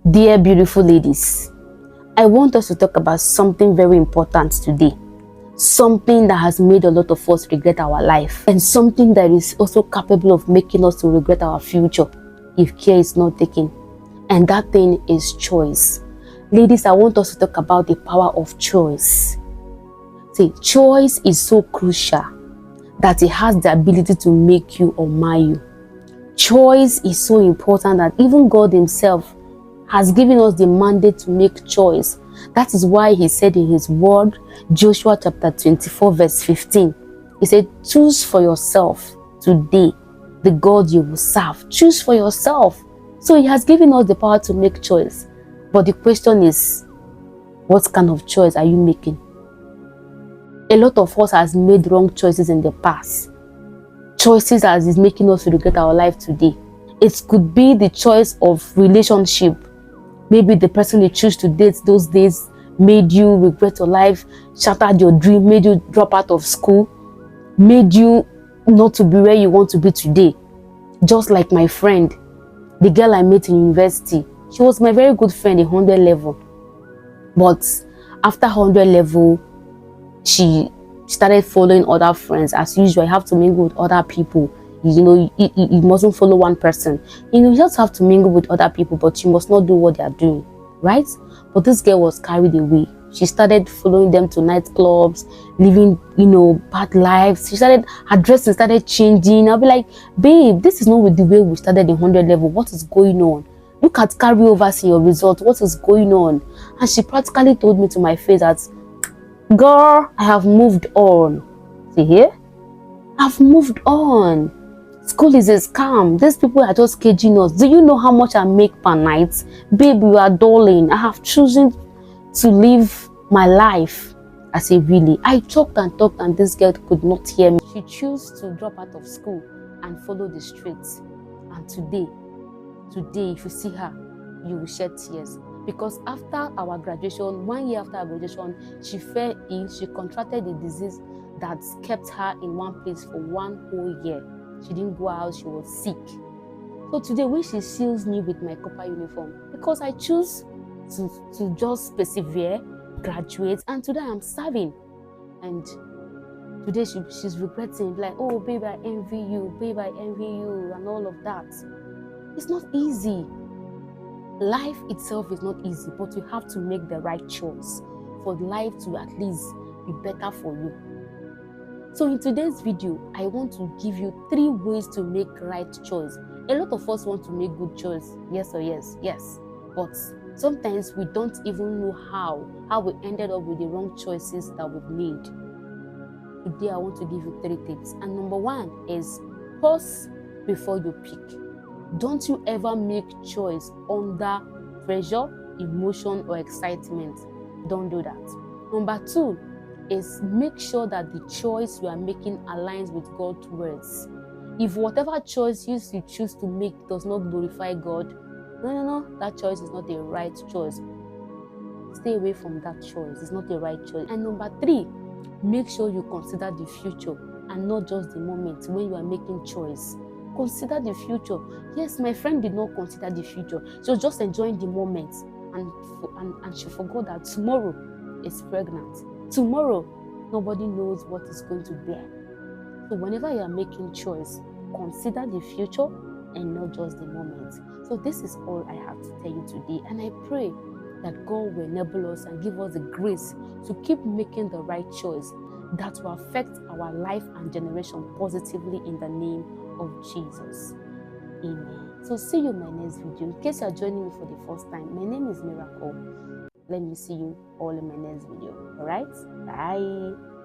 Dear beautiful ladies, I want us to talk about something very important today. Something that has made a lot of us regret our life, and something that is also capable of making us to regret our future if care is not taken. And that thing is choice. Ladies, I want us to talk about the power of choice. See, choice is so crucial that it has the ability to make you or mar you. Choice is so important that even God himself has given us the mandate to make choice. That is why he said in his word, Joshua chapter 24 verse 15, he said, choose for yourself today the God you will serve. Choose for yourself. So he has given us the power to make choice. But the question is, what kind of choice are you making? A lot of us has made wrong choices in the past. Choices as is making us regret our life today. It could be the choice of relationship. Maybe the person you choose to date those days made you regret your life, shattered your dream, made you drop out of school, made you not to be where you want to be today. Just like my friend, the girl I met in university. She was my very good friend in 100 level. But after 100 level, she started following other friends. As usual, you have to mingle with other people. You mustn't follow one person. You just have to mingle with other people, but you must not do what they are doing, right? But this girl was carried away. She started following them to nightclubs, living, bad lives. Her dressing started changing. I'll be like, babe, this is not with the way we started in 100 level. What is going on? Look at carryovers in your result. What is going on? And she practically told me to my face that, girl, I have moved on. See here? I've moved on. School is a scam. These people are just caging us. Do you know how much I make per night? Babe, you are darling. I have chosen to live my life. I say, really? I talked and this girl could not hear me. She chose to drop out of school and follow the streets. And today, if you see her, you will shed tears. Because after our graduation, 1 year after our graduation, she fell ill. She contracted a disease that kept her in one place for 1 whole year. She didn't go out, she was sick. So today, when she sees me with my copper uniform, because I choose to just persevere, graduate, and today I'm serving. And today she's regretting, like, oh, babe, I envy you, babe, I envy you, and all of that. It's not easy. Life itself is not easy, but you have to make the right choice for life to at least be better for you. So in today's video, I want to give you 3 ways to make right choice. A lot of us want to make good choice, yes or yes. But sometimes we don't even know how we ended up with the wrong choices that we've made. Today, I want to give you 3 tips. And number 1 is pause before you pick. Don't you ever make choice under pressure, emotion, or excitement. Don't do that. Number 2 is make sure that the choice you are making aligns with God's words. If whatever choice you choose to make does not glorify God, no, that choice is not the right choice. Stay away from that choice. It's not the right choice. And number 3, make sure you consider the future and not just the moment when you are making choice. Consider the future. Yes, my friend did not consider the future. She was just enjoying the moment, and she forgot that tomorrow is pregnant. Tomorrow, nobody knows what is going to bear. So whenever you are making choice, consider the future and not just the moment. So this is all I have to tell you today, and I pray that God will enable us and give us the grace to keep making the right choice that will affect our life and generation positively in the name of Jesus. Amen. So see you in my next video. In case you are joining me for the first time, my name is Miracle. Let me see you all in my next video. All right? Bye.